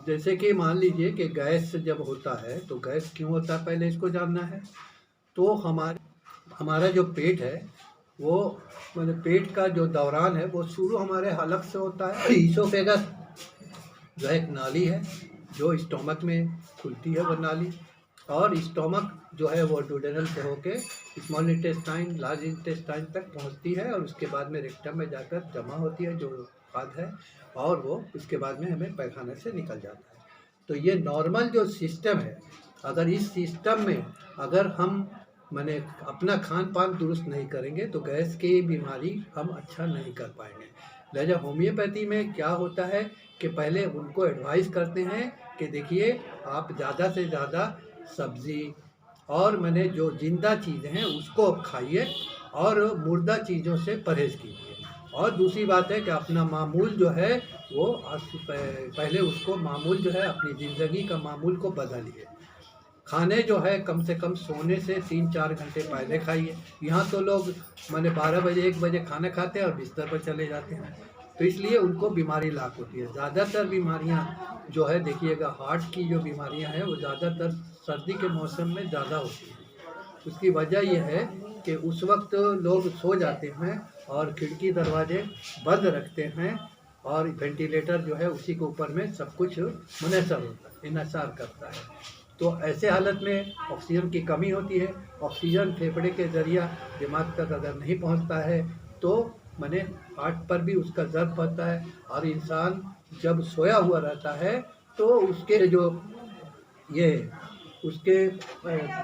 जैसे कि मान लीजिए कि गैस जब होता है तो गैस क्यों होता है पहले इसको जानना है। तो हमारा जो पेट है वो मतलब पेट का जो दौरान है वो शुरू हमारे हलक से होता है। ईसोफेगस जो है एक नाली है जो स्टोमक में खुलती है वो नाली, और स्टोमक जो है वो डुडेनल से होके स्मॉल इंटेस्टाइन लार्ज इंटेस्टाइन तक पहुंचती है और उसके बाद में रेक्टम में जाकर जमा होती है जो खाद्य है, और वो उसके बाद में हमें पैखाने से निकल जाता है। तो ये नॉर्मल जो सिस्टम है, अगर इस सिस्टम में अगर हम माने अपना खान पान दुरुस्त नहीं करेंगे तो गैस की बीमारी हम अच्छा नहीं कर पाएंगे। लिहाजा होम्योपैथी में क्या होता है कि पहले उनको एडवाइस करते हैं कि देखिए आप ज़्यादा से ज़्यादा सब्ज़ी और मैंने जो जिंदा चीज़ें हैं उसको आप खाइए और मुर्दा चीज़ों से परहेज़ कीजिए। और दूसरी बात है कि अपना मामूल जो है वो पहले उसको मामूल जो है अपनी ज़िंदगी का मामूल को बदलिए। खाने जो है कम से कम सोने से 3-4 घंटे पहले खाइए। यहाँ तो लोग माने 12 बजे 1 बजे खाना खाते हैं और बिस्तर पर चले जाते हैं, तो इसलिए उनको बीमारी लाक होती है। ज़्यादातर बीमारियाँ जो है देखिएगा हार्ट की जो बीमारियाँ हैं वो ज़्यादातर सर्दी के मौसम में ज़्यादा होती हैं। उसकी वजह ये है कि उस वक्त लोग सो जाते हैं और खिड़की दरवाजे बंद रखते हैं और वेंटिलेटर जो है उसी के ऊपर में सब कुछ मुनहसर होता है, इन्हसार करता है। तो ऐसे हालत में ऑक्सीजन की कमी होती है। ऑक्सीजन फेफड़े के ज़रिया दिमाग तक अगर नहीं पहुंचता है तो माने हार्ट पर भी उसका ज़र पड़ता है, और इंसान जब सोया हुआ रहता है तो उसके जो ये उसके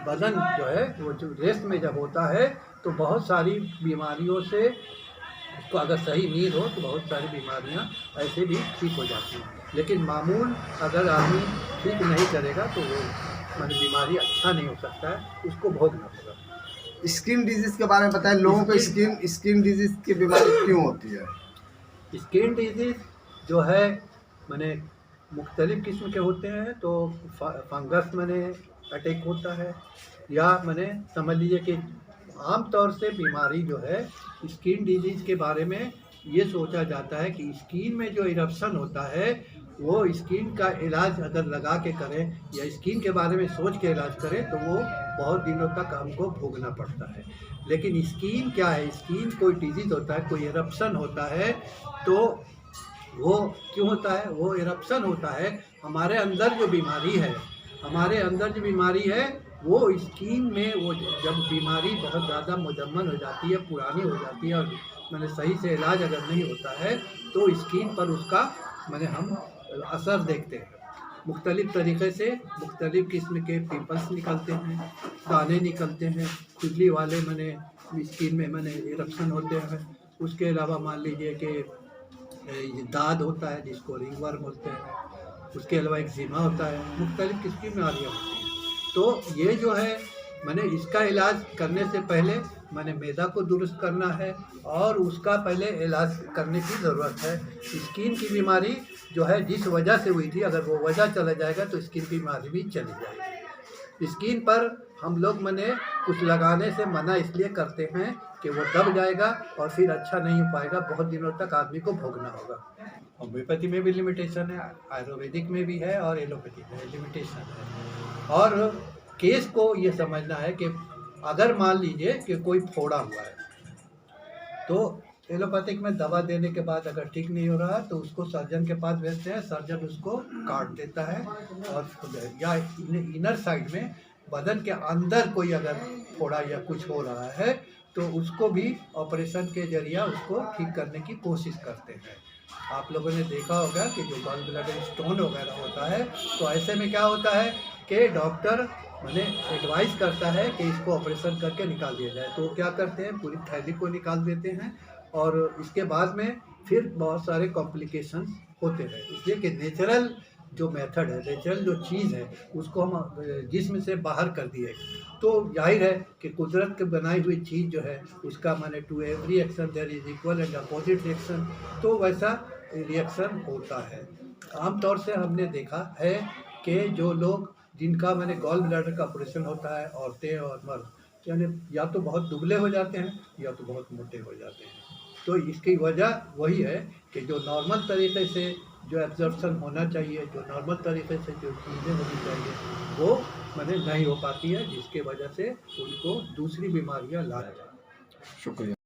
बदन जो है वो जो रेस्ट में जब होता है तो बहुत सारी बीमारियों से उसको अगर सही नींद हो तो बहुत सारी बीमारियां ऐसे भी ठीक हो जाती हैं। लेकिन मामूल अगर आदमी ठीक नहीं करेगा तो वो माने बीमारी अच्छा नहीं हो सकता है, उसको भोगना होगा। स्किन डिजीज के बारे में बताएं, लोगों को स्किन डिजीज की बीमारी क्यों होती है? स्किन डिजीज जो है माने मुख्तलिफ किस्म के होते हैं। तो फंगस माने अटैक होता है, या माने समझ लीजिए कि आम तौर से बीमारी जो है स्किन डिजीज के बारे में ये सोचा जाता है कि स्किन में जो इरप्शन होता है वो स्किन का इलाज अगर लगा के करें या स्किन के बारे में सोच के इलाज करें तो वो बहुत दिनों तक हमको भोगना पड़ता है। लेकिन स्किन क्या है, स्किन कोई डिजीज होता है, कोई इरप्शन होता है, तो वो क्यों होता है? वो इरप्शन होता है हमारे अंदर जो बीमारी है, हमारे अंदर जो बीमारी है वो स्किन में वो जब बीमारी बहुत ज़्यादा मुजम्मन हो जाती है, पुरानी हो जाती है और मैंने सही से इलाज अगर नहीं होता है तो स्किन पर उसका मैंने हम असर देखते हैं। मुख्तलिफ़ तरीक़े से मुख्तलिफ़ किस्म के पिंपल्स निकलते हैं, दाने निकलते हैं, खुजली वाले मैंने स्किन में मैंने इरप्शन होते हैं। उसके अलावा मान लीजिए कि ये दाद होता है जिसको रिंगवर्म बोलते हैं। उसके अलावा एक्जिमा होता है, मुख्तलिफ़ किस्म की बीमारियाँ होती हैं। तो ये जो है मैंने इसका इलाज करने से पहले मैंने मैदा को दुरुस्त करना है और उसका पहले इलाज करने की ज़रूरत है। स्किन की बीमारी जो है जिस वजह से हुई थी अगर वो वजह चला जाएगा तो स्किन की बीमारी भी चली जाएगी। स्किन पर हम लोग मैंने कुछ लगाने से मना इसलिए करते हैं कि वो दब जाएगा और फिर अच्छा नहीं हो पाएगा, बहुत दिनों तक आदमी को भोगना होगा। होम्योपैथी में भी लिमिटेशन है, आयुर्वेदिक में भी है और एलोपैथी में लिमिटेशन है। और केस को ये समझना है कि अगर मान लीजिए कि कोई फोड़ा हुआ है तो एलोपैथिक में दवा देने के बाद अगर ठीक नहीं हो रहा तो उसको सर्जन के पास भेजते हैं, सर्जन उसको काट देता है और या इनर साइड में बदन के अंदर कोई अगर फोड़ा या कुछ हो रहा है तो उसको भी ऑपरेशन के जरिए उसको ठीक करने की कोशिश करते हैं। आप लोगों ने देखा होगा कि जो गॉल ब्लैडर स्टोन वगैरह होता है तो ऐसे में क्या होता है कि डॉक्टर मैंने एडवाइस करता है कि इसको ऑपरेशन करके निकाल दिया जाए, तो क्या करते हैं पूरी थैली को निकाल देते हैं और इसके बाद में फिर बहुत सारे कॉम्प्लिकेशंस होते हैं। इसलिए कि नेचुरल जो मेथड है, नेचुरल जो चीज़ है उसको हम जिस्म से बाहर कर दिए तो जाहिर है कि कुदरत के बनाई हुई चीज़ जो है उसका माने to every action there is equal and opposite reaction, तो वैसा रिएक्शन होता है। आमतौर से हमने देखा है कि जो लोग जिनका मैंने गॉल ब्लैडर का ऑपरेशन होता है, औरतें और मर्द, यानी या तो बहुत दुबले हो जाते हैं या तो बहुत मोटे हो जाते हैं। तो इसकी वजह वही है कि जो नॉर्मल तरीके से जो एब्जॉर्प्शन होना चाहिए, जो नॉर्मल तरीके से जो चीज़ें होनी चाहिए, वो माने नहीं हो पाती है, जिसके वजह से उनको दूसरी बीमारियां ला जाती हैं। शुक्रिया।